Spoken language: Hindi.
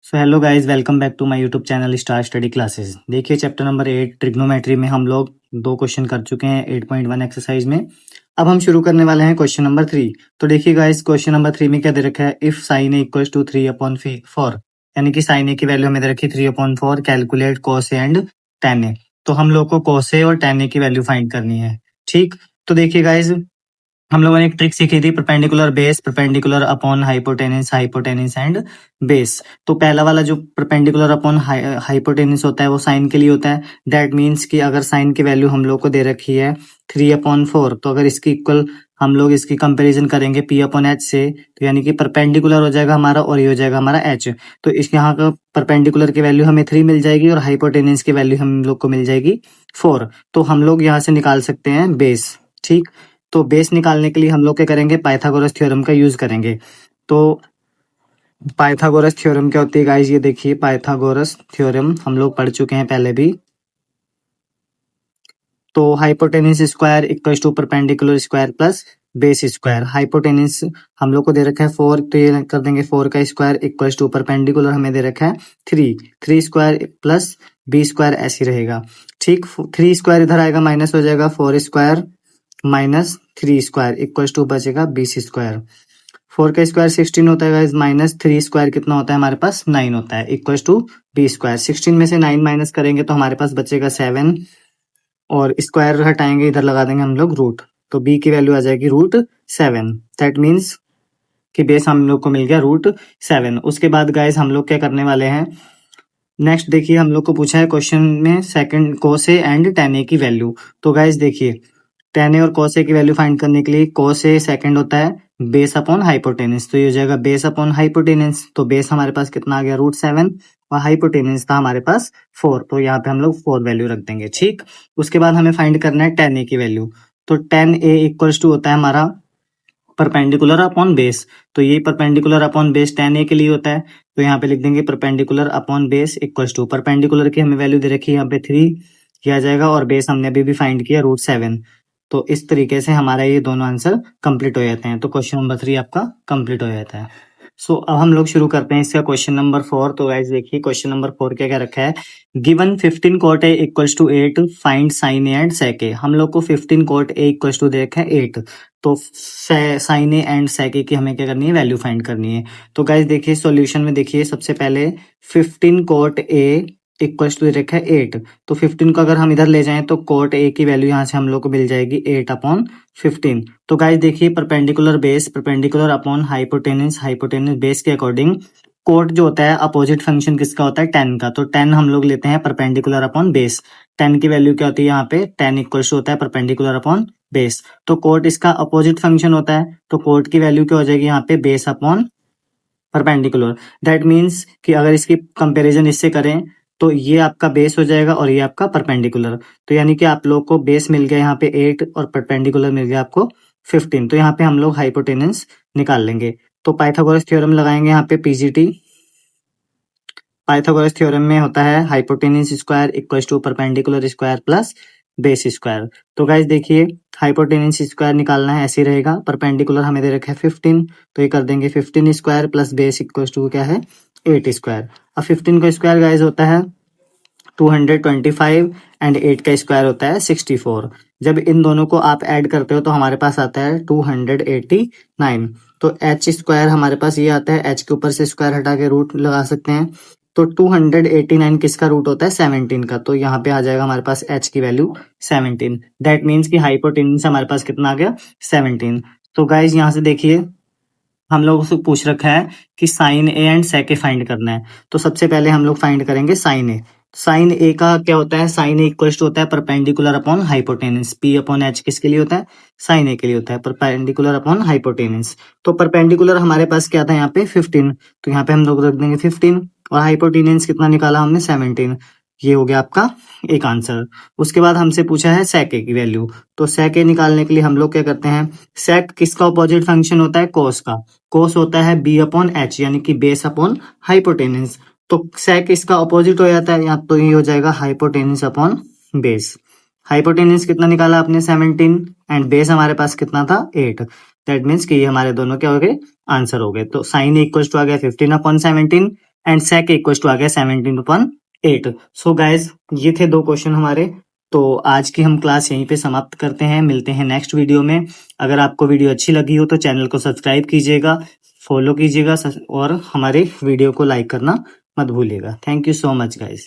So hello guys, welcome back to my YouTube channel Star Study Classes. देखिए चैप्टर नंबर 8 ट्रिग्नोमेट्री में हम लोग 2 क्वेश्चन कर चुके हैं 8.1 एक्सरसाइज में। अब हम शुरू करने वाले हैं क्वेश्चन नंबर 3। तो देखिए गाइस, क्वेश्चन नंबर 3 में क्या दे रखा है, if sine A equals to 3/4, यानी कि साइन ए की वैल्यू हमें दे रखी है 3/4, calculate cos A and tan ए। तो हम लोग को कॉस ए और tan ए की वैल्यू फाइंड करनी है। ठीक, तो देखिए गाइस, हम लोगों ने एक ट्रिक सीखी थी, perpendicular base, perpendicular upon hypotenuse, hypotenuse and base. तो पहला वाला जो परपेंडिकुलर अपॉन हाइपोटेनिस होता है वो साइन के लिए होता है। दैट मीन्स कि अगर साइन की वैल्यू हम लोग को दे रखी है 3/4, तो अगर इसकी इक्वल हम लोग इसकी कंपैरिजन करेंगे P/H से, तो यानी कि परपेंडिकुलर हो जाएगा हमारा और ये हो जाएगा हमारा H। तो इस यहाँ का परपेंडिकुलर की वैल्यू हमें 3 मिल जाएगी और हाइपोटेनिस की वैल्यू हम लोग को मिल जाएगी 4। तो हम लोग यहाँ से निकाल सकते हैं बेस। ठीक, तो बेस निकालने के लिए हम लोग क्या करेंगे, पाइथागोरस थ्योरम का यूज करेंगे। तो पाइथागोरस थ्योरम क्या होती है गाइस, ये देखिए पाइथागोरस थ्योरम हम लोग पढ़ चुके हैं पहले भी। तो hypotenuse square equals to perpendicular square plus base square. Hypotenuse हम लोग को दे रखा है 4, तो ये कर देंगे 4 का स्क्वायर इक्वल्स टू परपेंडिकुलर हमें दे रखा है 3 स्क्वायर प्लस बी स्क्वायर ऐसी रहेगा। ठीक, 3 स्क्वायर इधर आएगा माइनस हो जाएगा, 4 square minus 3 square equals to बचेगा 20 स्क्वायर। 4 का स्क्वायर 16 होता है गाइस, माइनस 3 स्क्वायर कितना होता है हमारे पास 9 होता है इक्वल्स टू बी स्क्वायर। 16 में से 9 माइनस करेंगे तो हमारे पास बचेगा 7 और स्क्वायर हटाएंगे, इधर लगा देंगे हम लोग रूट, तो बी की वैल्यू आ जाएगी √7। दैट मीन्स कि बेस हम लोग को मिल गया √7। उसके बाद गाइस हम लोग क्या करने वाले हैं, नेक्स्ट देखिए हम लोग को पूछा है क्वेश्चन में second cos A and tan ए की वैल्यू। तो गाइस देखिए, tan ए और cos ए की वैल्यू फाइंड करने के लिए cos ए सेकंड होता है बेस अपॉन हाइपोटेनिस, तो ये हो जाएगा बेस अपॉन हाइपोटेनिस। तो बेस हमारे पास कितना आ गया √7 और हाइपोटेनिस था हमारे पास 4, तो यहाँ पे हम लोग 4 वैल्यू रख देंगे। ठीक, उसके बाद हमें फाइंड करना है tan ए की वैल्यू। तो tan ए इक्वल्स टू होता है हमारा परपेंडिकुलर अपॉन बेस, तो ये perpendicular upon base tan A के लिए होता है। तो यहाँ पे लिख देंगे perpendicular upon base equals to, perpendicular की हमें वैल्यू दे रखी है यहाँ पे 3 किया जाएगा और बेस हमने अभी भी फाइंड किया √7। तो इस तरीके से हमारा ये दोनों आंसर कंप्लीट हो जाते हैं। तो क्वेश्चन नंबर 3 आपका कंप्लीट हो जाता है। सो अब हम लोग शुरू करते हैं इसका क्वेश्चन नंबर 4। तो गाइस देखिए क्वेश्चन नंबर 4 क्या क्या रखा है, given 15 cot a equals to 8, find sine A and sec A. हम लोग को 15 cot a इक्वल्स टू दे रखा है 8, तो साइन ए एंड सेक ए की हमें क्या करनी है, वैल्यू फाइंड करनी है। तो गाइस देखिए सॉल्यूशन में देखिए, सबसे पहले 15 cot a इक्वल्स टू दे रखा है 8, तो 15 को अगर हम इधर ले जाएं तो cot a की वैल्यू यहाँ से हम लोग को मिल जाएगी 8/15। तो गाइस देखिए perpendicular base, perpendicular upon hypotenuse, hypotenuse base के अकॉर्डिंग कोट जो होता है अपोजिट फंक्शन किसका होता है, tan का। तो tan हम लोग लेते हैं परपेंडिकुलर अपॉन बेस। tan की वैल्यू क्या होती है यहाँ पे, tan इक्वल्स होता है परपेंडिकुलर अपॉन बेस। तो कोट इसका अपोजिट फंक्शन होता है, तो कोट की वैल्यू क्या हो जाएगी यहाँ पे, base upon perpendicular. That means कि अगर इसकी कंपैरिजन इससे करें तो ये आपका बेस हो जाएगा और ये आपका परपेंडिकुलर। तो यानी कि आप लोग को बेस मिल गया यहाँ पे 8 और परपेंडिकुलर मिल गया आपको 15। तो यहाँ पे हम लोग हाइपोटेनस निकाल लेंगे। तो पाइथागोरस थ्योरम लगाएंगे यहाँ पे पीजीटी। पाइथागोरस थ्योरम में होता है hypotenuse square equals to perpendicular square plus base square. तो गाइस देखिए हाइपोटेनिस स्क्वायर निकालना है, ऐसे रहेगा। परपेंडिकुलर हमें दे रखा है 15, तो ये कर देंगे 15 square plus base equals to क्या है 8 स्क्वायर। अब 15 का स्क्वायर गाइस होता है 225 एंड 8 का स्क्वायर होता है 64। जब इन दोनों को आप ऐड करते हो तो हमारे पास आता है 289। तो एच स्क्वायर हमारे पास ये आता है, एच के ऊपर से स्क्वायर हटा के रूट लगा सकते हैं। तो 289 किसका रूट होता है, 17 का। तो यहाँ पे आ जाएगा हमारे पास एच की वैल्यू 17। दैट मीन्स कि हाइपोटेनिस हमारे पास कितना आ गया 17। तो गाइज यहाँ से देखिए हम लोग से पूछ रखा है कि sine A and sec A find करना है। तो सबसे पहले हम लोग फाइंड करेंगे साइन ए। साइन ए का क्या होता है, साइन ए इक्वल्स टू होता है परपेंडिकुलर अपॉन हाइपोटेनिस। P/H किसके लिए होता है, साइन ए के लिए होता है, परपेंडिकुलर अपॉन हाइपोटेनिस। तो परपेंडिकुलर हमारे पास क्या था यहाँ पे 15, तो यहाँ पे हम लोग रख देंगे 15 और हाइपोटेनिस कितना निकाला हमने 17। ये हो गया आपका एक आंसर। उसके बाद हमसे पूछा है सेक ए की वैल्यू। तो सेक ए निकालने के लिए हम लोग क्या करते हैं, सेक किसका अपोजिट फंक्शन होता है, कोस का। कोस होता है B/H यानी कि बेस अपॉन हाइपोटेनिस। तो सेक इसका अपोजिट हो जाता है, या तो ये हो जाएगा हाइपोटेनिस अपॉन बेस। हाइपोटेनिस कितना निकाला आपने 17 एंड बेस हमारे पास कितना था 8। दैट मीन्स कि ये हमारे दोनों क्या हो गए, आंसर हो गए। तो साइन इक्वल्स टू आ गया 15/17 एंड सेक इक्वल टू आ गया 17/8। सो गाइज ये थे 2 क्वेश्चन हमारे। तो आज की हम क्लास यहीं पे समाप्त करते हैं, मिलते हैं नेक्स्ट वीडियो में। अगर आपको वीडियो अच्छी लगी हो तो चैनल को सब्सक्राइब कीजिएगा, फॉलो कीजिएगा और हमारे वीडियो को लाइक करना मत भूलिएगा। Thank you so much guys.